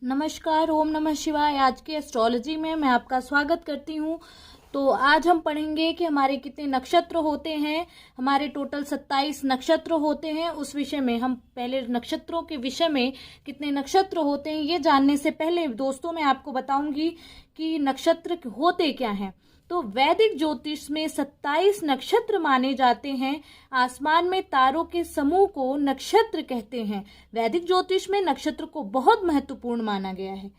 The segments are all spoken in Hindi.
नमस्कार, ओम नमः शिवाय। आज के एस्ट्रोलॉजी में मैं आपका स्वागत करती हूँ। तो आज हम पढ़ेंगे कि हमारे कितने नक्षत्र होते हैं। हमारे टोटल 27 नक्षत्र होते हैं। उस विषय में हम पहले नक्षत्रों के विषय में कितने नक्षत्र होते हैं ये जानने से पहले दोस्तों मैं आपको बताऊंगी कि नक्षत्र होते क्या हैं। तो वैदिक ज्योतिष में 27 नक्षत्र माने जाते हैं। आसमान में तारों के समूह को नक्षत्र कहते हैं। वैदिक ज्योतिष में नक्षत्र को बहुत महत्वपूर्ण माना गया है।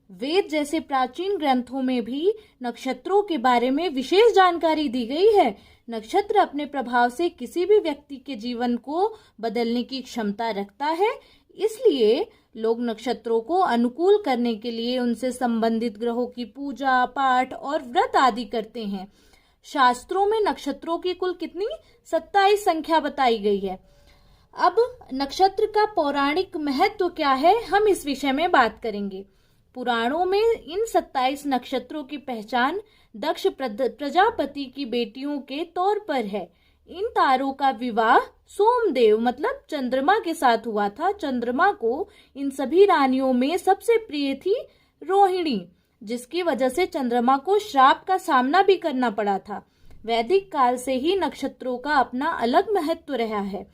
वेद जैसे प्राचीन ग्रंथों में भी नक्षत्रों के बारे में विशेष जानकारी दी गई है। नक्षत्र अपने प्रभाव से किसी भी व्यक्ति के जीवन को बदलने की क्षमता रखता है, इसलिए लोग नक्षत्रों को अनुकूल करने के लिए उनसे संबंधित ग्रहों की पूजा पाठ और व्रत आदि करते हैं। शास्त्रों में नक्षत्रों की कुल कितनी 27 संख्या बताई गई है। अब नक्षत्र का पौराणिक महत्व क्या है, हम इस विषय में बात करेंगे। पुराणों में इन 27 नक्षत्रों की पहचान दक्ष प्रजापति की बेटियों के तौर पर है। इन तारों का विवाह सोमदेव मतलब चंद्रमा के साथ हुआ था। चंद्रमा को इन सभी रानियों में सबसे प्रिय थी रोहिणी, जिसकी वजह से चंद्रमा को श्राप का सामना भी करना पड़ा था। वैदिक काल से ही नक्षत्रों का अपना अलग महत्व रहा है।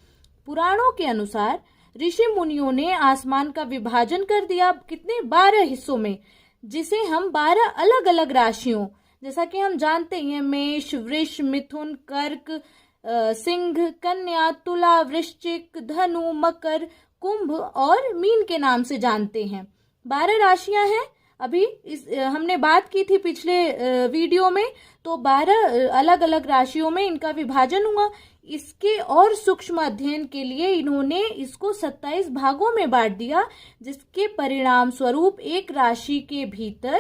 पुराणों के अनुसार ऋषि मुनियों ने आसमान का विभाजन कर दिया कितने 12 हिस्सों में, जिसे हम 12 अलग अलग राशियों, जैसा कि हम जानते हैं मेष, वृष, मिथुन, कर्क, सिंह, कन्या, तुला, वृश्चिक, धनु, मकर, कुंभ और मीन के नाम से जानते हैं। 12 राशियां हैं। अभी हमने बात की थी पिछले वीडियो में, तो 12 अलग अलग राशियों में इनका विभाजन हुआ। इसके और सूक्ष्म अध्ययन के लिए इन्होंने इसको 27 भागों में बांट दिया, जिसके परिणाम स्वरूप एक राशि के भीतर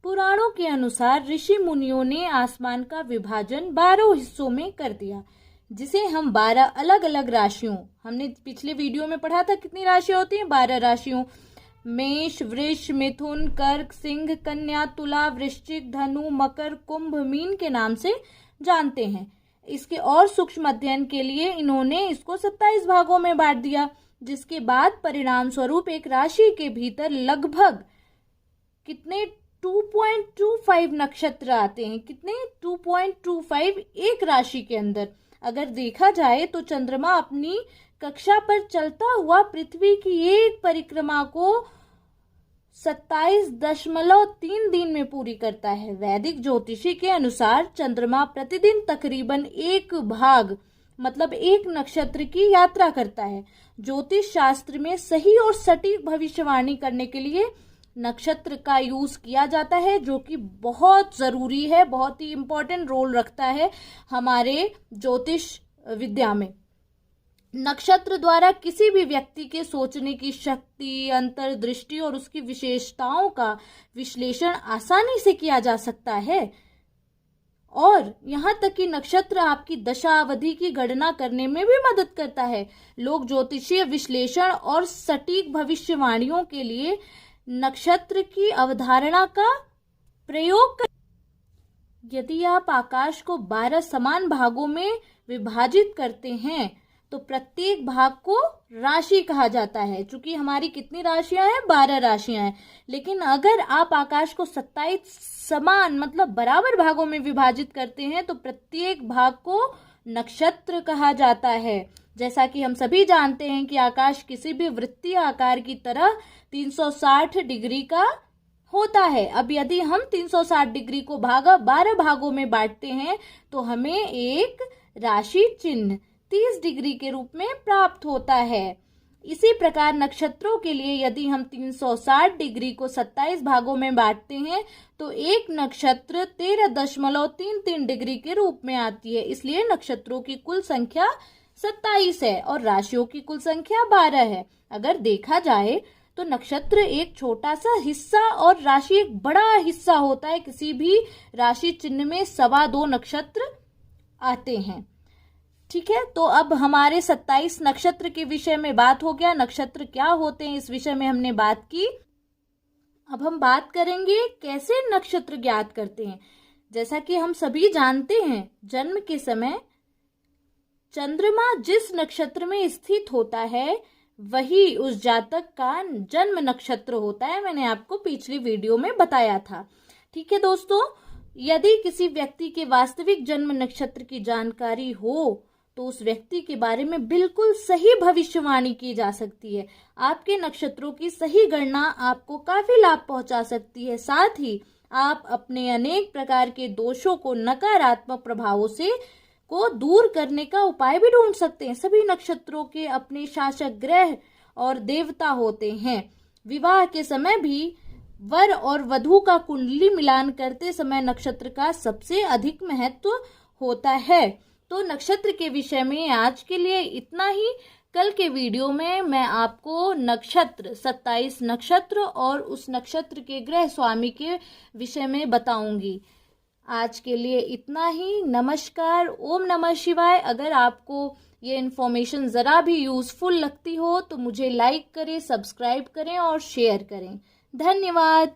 पुराणों के अनुसार ऋषि मुनियों ने आसमान का विभाजन 12 हिस्सों में कर दिया, जिसे हम 12 अलग अलग राशियों, हमने पिछले वीडियो में पढ़ा था कितनी राशियां होती हैं, 12 राशियों, मेष, वृष, मिथुन, कर्क, सिंह, कन्या, तुला, वृश्चिक, धनु, मकर, कुंभ, मीन के नाम से जानते हैं। इसके और सूक्ष्म अध्ययन के लिए इन्होंने इसको 27 भागों में बांट दिया, जिसके बाद परिणाम स्वरूप एक राशि के भीतर लगभग कितने 2.25 नक्षत्र आते हैं। कितने 2.25 एक राशि के अंदर। अगर देखा जाए तो चंद्रमा अपनी कक्षा पर चलता हुआ पृथ्वी की एक परिक्रमा को 27.3 दिन में पूरी करता है। वैदिक ज्योतिषी के अनुसार चंद्रमा प्रतिदिन तकरीबन एक भाग मतलब एक नक्षत्र की यात्रा करता है। ज्योतिष शास्त्र में सही और सटीक भविष्यवाणी करने के लिए नक्षत्र का यूज किया जाता है, जो कि बहुत जरूरी है, बहुत ही इंपॉर्टेंट रोल रखता है हमारे ज्योतिष विद्या में। नक्षत्र द्वारा किसी भी व्यक्ति के सोचने की शक्ति, अंतर्दृष्टि और उसकी विशेषताओं का विश्लेषण आसानी से किया जा सकता है, और यहाँ तक कि नक्षत्र आपकी दशा अवधि की गणना करने में भी मदद करता है। लोग ज्योतिषीय विश्लेषण और सटीक भविष्यवाणियों के लिए नक्षत्र की अवधारणा का प्रयोग कर। यदि आप आकाश को 12 समान भागों में विभाजित करते हैं तो प्रत्येक भाग को राशि कहा जाता है। चूंकि हमारी कितनी राशियां हैं, 12 राशियां हैं, लेकिन अगर आप आकाश को 27 समान मतलब बराबर भागों में विभाजित करते हैं तो प्रत्येक भाग को नक्षत्र कहा जाता है। जैसा कि हम सभी जानते हैं कि आकाश किसी भी वृत्तीय आकार की तरह 360 डिग्री का होता है। अब यदि हम 360 डिग्री को 12 भागों में बांटते हैं तो हमें एक राशि चिन्ह 30 डिग्री के रूप में प्राप्त होता है। इसी प्रकार नक्षत्रों के लिए यदि हम 360 डिग्री को 27 भागों में बांटते हैं तो एक नक्षत्र 13.33 डिग्री के रूप में आती है। इसलिए नक्षत्रों की कुल संख्या 27 है और राशियों की कुल संख्या 12 है। अगर देखा जाए तो नक्षत्र एक छोटा सा हिस्सा और राशि एक बड़ा हिस्सा होता है। किसी भी राशि चिन्ह में 2.25 नक्षत्र आते हैं। ठीक है, तो अब हमारे 27 नक्षत्र के विषय में बात हो गया। नक्षत्र क्या होते हैं इस विषय में हमने बात की। अब हम बात करेंगे कैसे नक्षत्र ज्ञात करते हैं। जैसा कि हम सभी जानते हैं, जन्म के समय चंद्रमा जिस नक्षत्र में स्थित होता है वही उस जातक का जन्म नक्षत्र होता है। मैंने आपको पिछली वीडियो में बताया था। ठीक है दोस्तों, यदि किसी व्यक्ति के वास्तविक जन्म नक्षत्र की जानकारी हो तो उस व्यक्ति के बारे में बिल्कुल सही भविष्यवाणी की जा सकती है। आपके नक्षत्रों की सही गणना आपको काफी लाभ पहुंचा सकती है। साथ ही आप अपने अनेक प्रकार के दोषों को, नकारात्मक प्रभावों से को दूर करने का उपाय भी ढूंढ सकते हैं। सभी नक्षत्रों के अपने शासक ग्रह और देवता होते हैं। विवाह के समय भी वर और वधू का कुंडली मिलान करते समय नक्षत्र का सबसे अधिक महत्व होता है। तो नक्षत्र के विषय में आज के लिए इतना ही। कल के वीडियो में मैं आपको नक्षत्र 27 नक्षत्र और उस नक्षत्र के ग्रह स्वामी के विषय में बताऊंगी। आज के लिए इतना ही। नमस्कार, ओम नमः शिवाय। अगर आपको ये इन्फॉर्मेशन ज़रा भी यूज़फुल लगती हो तो मुझे लाइक करें, सब्सक्राइब करें और शेयर करें। धन्यवाद।